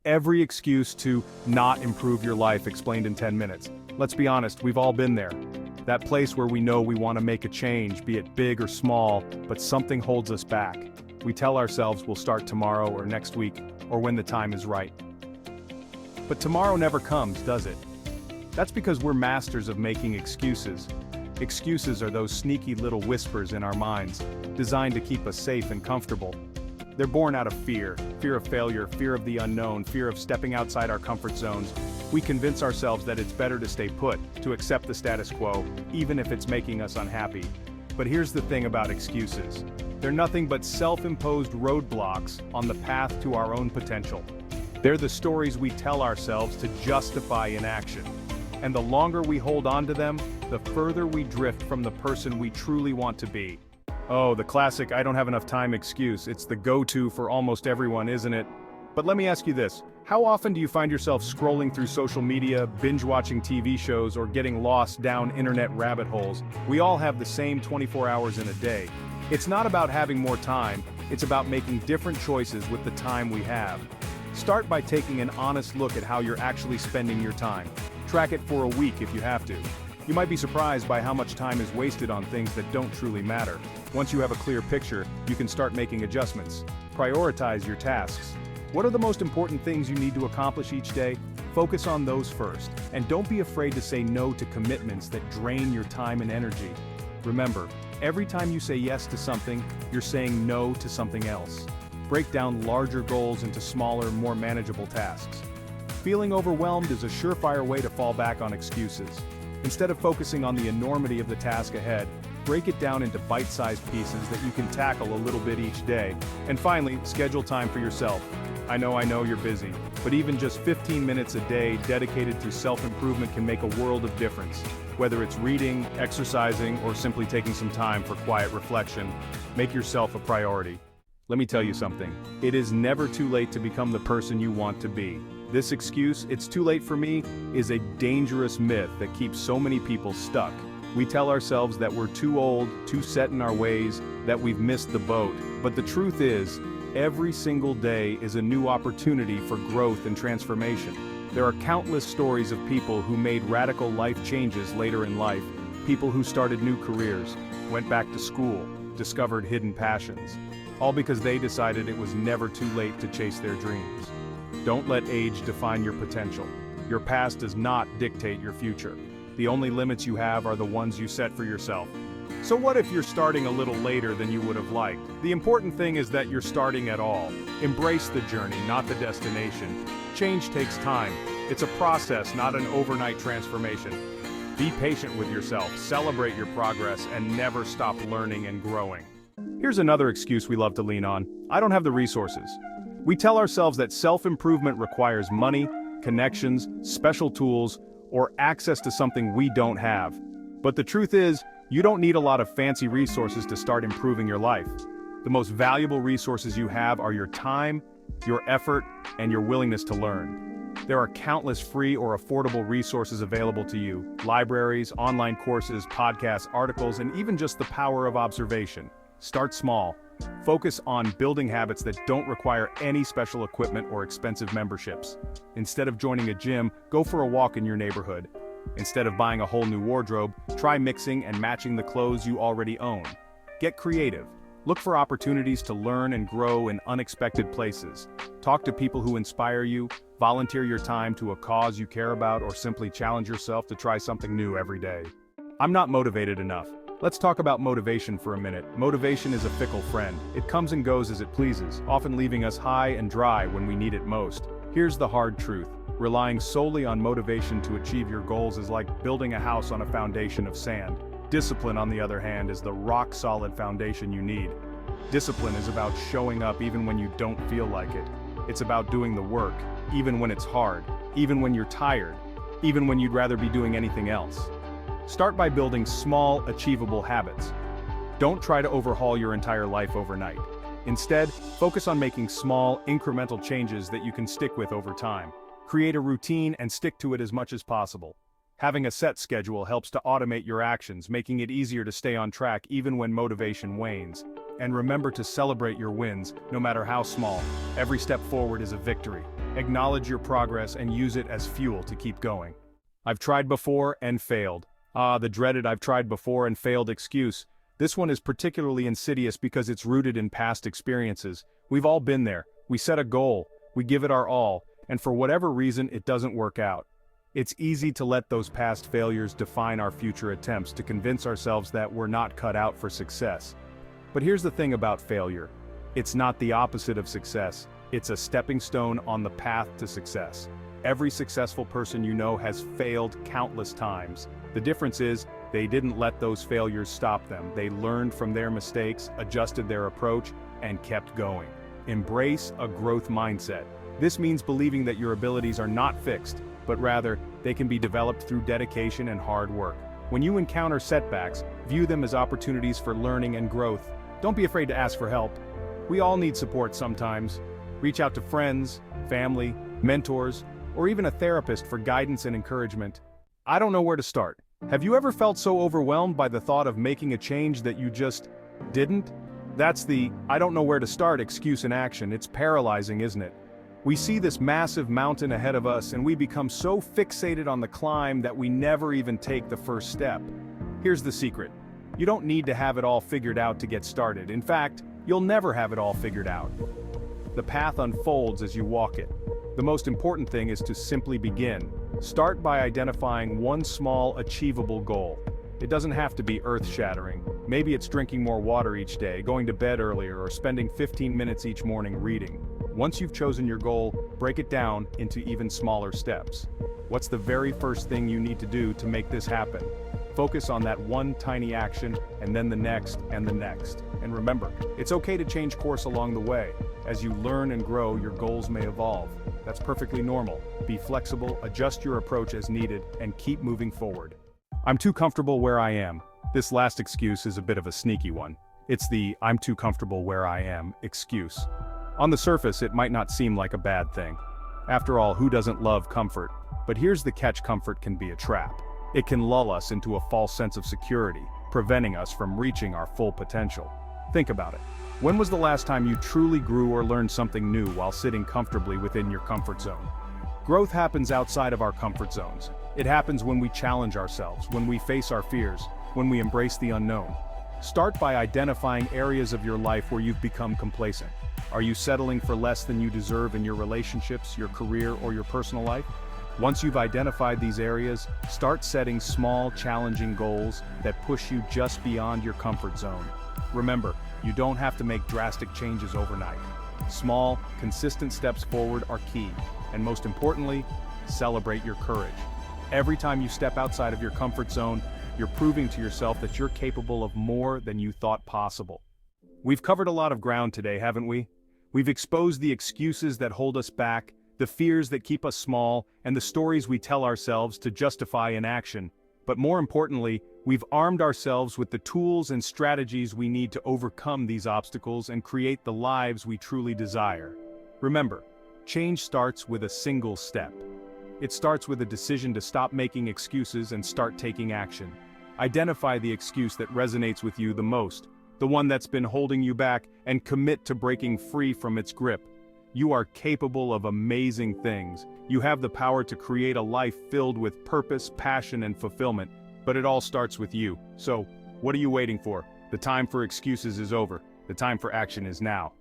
Every excuse to not improve your life explained in 10 minutes. Let's be honest, we've all been there. That place where we know we want to make a change, be it big or small, but something holds us back. We tell ourselves we'll start tomorrow or next week, or when the time is right. But tomorrow never comes, does it? That's because we're masters of making excuses. Excuses are those sneaky little whispers in our minds, designed to keep us safe and comfortable. They're born out of fear of failure, fear of the unknown, fear of stepping outside our comfort zones. We convince ourselves that it's better to stay put, to accept the status quo, even if it's making us unhappy. But here's the thing about excuses. They're nothing but self-imposed roadblocks on the path to our own potential. They're the stories we tell ourselves to justify inaction. And the longer we hold on to them, the further we drift from the person we truly want to be. Oh, the classic "I don't have enough time" excuse. It's the go-to for almost everyone, isn't it? But let me ask you this. How often do you find yourself scrolling through social media, binge-watching TV shows, or getting lost down internet rabbit holes? We all have the same 24 hours in a day. It's not about having more time, it's about making different choices with the time we have. Start by taking an honest look at how you're actually spending your time. Track it for a week if you have to. You might be surprised by how much time is wasted on things that don't truly matter. Once you have a clear picture, you can start making adjustments. Prioritize your tasks. What are the most important things you need to accomplish each day? Focus on those first, and don't be afraid to say no to commitments that drain your time and energy. Remember, every time you say yes to something, you're saying no to something else. Break down larger goals into smaller, more manageable tasks. Feeling overwhelmed is a surefire way to fall back on excuses. Instead of focusing on the enormity of the task ahead, break it down into bite-sized pieces that you can tackle a little bit each day. And finally, schedule time for yourself. I know you're busy, but even just 15 minutes a day dedicated to self-improvement can make a world of difference. Whether it's reading, exercising, or simply taking some time for quiet reflection, make yourself a priority. Let me tell you something. It is never too late to become the person you want to be. This excuse, "it's too late for me," is a dangerous myth that keeps so many people stuck. We tell ourselves that we're too old, too set in our ways, that we've missed the boat. But the truth is, every single day is a new opportunity for growth and transformation. There are countless stories of people who made radical life changes later in life, people who started new careers, went back to school, discovered hidden passions, all because they decided it was never too late to chase their dreams. Don't let age define your potential. Your past does not dictate your future. The only limits you have are the ones you set for yourself. So what if you're starting a little later than you would have liked? The important thing is that you're starting at all. Embrace the journey, not the destination. Change takes time. It's a process, not an overnight transformation. Be patient with yourself, celebrate your progress, and never stop learning and growing. Here's another excuse we love to lean on. I don't have the resources. We tell ourselves that self-improvement requires money, connections, special tools, or access to something we don't have. But the truth is, you don't need a lot of fancy resources to start improving your life. The most valuable resources you have are your time, your effort, and your willingness to learn. There are countless free or affordable resources available to you: libraries, online courses, podcasts, articles, and even just the power of observation. Start small. Focus on building habits that don't require any special equipment or expensive memberships. Instead of joining a gym, go for a walk in your neighborhood. Instead of buying a whole new wardrobe, try mixing and matching the clothes you already own. Get creative. Look for opportunities to learn and grow in unexpected places. Talk to people who inspire you, volunteer your time to a cause you care about, or simply challenge yourself to try something new every day. I'm not motivated enough. Let's talk about motivation for a minute. Motivation is a fickle friend. It comes and goes as it pleases, often leaving us high and dry when we need it most. Here's the hard truth. Relying solely on motivation to achieve your goals is like building a house on a foundation of sand. Discipline, on the other hand, is the rock-solid foundation you need. Discipline is about showing up even when you don't feel like it. It's about doing the work, even when it's hard, even when you're tired, even when you'd rather be doing anything else. Start by building small, achievable habits. Don't try to overhaul your entire life overnight. Instead, focus on making small, incremental changes that you can stick with over time. Create a routine and stick to it as much as possible. Having a set schedule helps to automate your actions, making it easier to stay on track even when motivation wanes. And remember to celebrate your wins, no matter how small. Every step forward is a victory. Acknowledge your progress and use it as fuel to keep going. I've tried before and failed. Ah, the dreaded "I've tried before and failed" excuse. This one is particularly insidious because it's rooted in past experiences. We've all been there. We set a goal, we give it our all, and for whatever reason it doesn't work out. It's easy to let those past failures define our future attempts, to convince ourselves that we're not cut out for success. But here's the thing about failure. It's not the opposite of success. It's a stepping stone on the path to success. Every successful person you know has failed countless times. The difference is, they didn't let those failures stop them. They learned from their mistakes, adjusted their approach, and kept going. Embrace a growth mindset. This means believing that your abilities are not fixed, but rather, they can be developed through dedication and hard work. When you encounter setbacks, view them as opportunities for learning and growth. Don't be afraid to ask for help. We all need support sometimes. Reach out to friends, family, mentors, or even a therapist for guidance and encouragement. I don't know where to start. Have you ever felt so overwhelmed by the thought of making a change that you just didn't? That's the "I don't know where to start" excuse in action. It's paralyzing, isn't it? We see this massive mountain ahead of us and we become so fixated on the climb that we never even take the first step. Here's the secret. You don't need to have it all figured out to get started. In fact, you'll never have it all figured out. The path unfolds as you walk it. The most important thing is to simply begin. Start by identifying one small, achievable goal. It doesn't have to be earth-shattering. Maybe it's drinking more water each day, going to bed earlier, or spending 15 minutes each morning reading. Once you've chosen your goal, break it down into even smaller steps. What's the very first thing you need to do to make this happen? Focus on that one tiny action, and then the next and the next. And remember, it's okay to change course along the way. As you learn and grow, your goals may evolve. That's perfectly normal. Be flexible, adjust your approach as needed, and keep moving forward. I'm too comfortable where I am. This last excuse is a bit of a sneaky one. It's the "I'm too comfortable where I am" excuse. On the surface, it might not seem like a bad thing. After all, who doesn't love comfort? But here's the catch: comfort can be a trap. It can lull us into a false sense of security, preventing us from reaching our full potential. Think about it. When was the last time you truly grew or learned something new while sitting comfortably within your comfort zone? Growth happens outside of our comfort zones. It happens when we challenge ourselves, when we face our fears, when we embrace the unknown. Start by identifying areas of your life where you've become complacent. Are you settling for less than you deserve in your relationships, your career, or your personal life? Once you've identified these areas, start setting small, challenging goals that push you just beyond your comfort zone. Remember, you don't have to make drastic changes overnight. Small, consistent steps forward are key, and most importantly, celebrate your courage. Every time you step outside of your comfort zone, you're proving to yourself that you're capable of more than you thought possible. We've covered a lot of ground today, haven't we? We've exposed the excuses that hold us back, the fears that keep us small, and the stories we tell ourselves to justify inaction. But more importantly, we've armed ourselves with the tools and strategies we need to overcome these obstacles and create the lives we truly desire. Remember, change starts with a single step. It starts with a decision to stop making excuses and start taking action. Identify the excuse that resonates with you the most, the one that's been holding you back, and commit to breaking free from its grip. You are capable of amazing things. You have the power to create a life filled with purpose, passion, and fulfillment, but it all starts with you. So, what are you waiting for? The time for excuses is over. The time for action is now.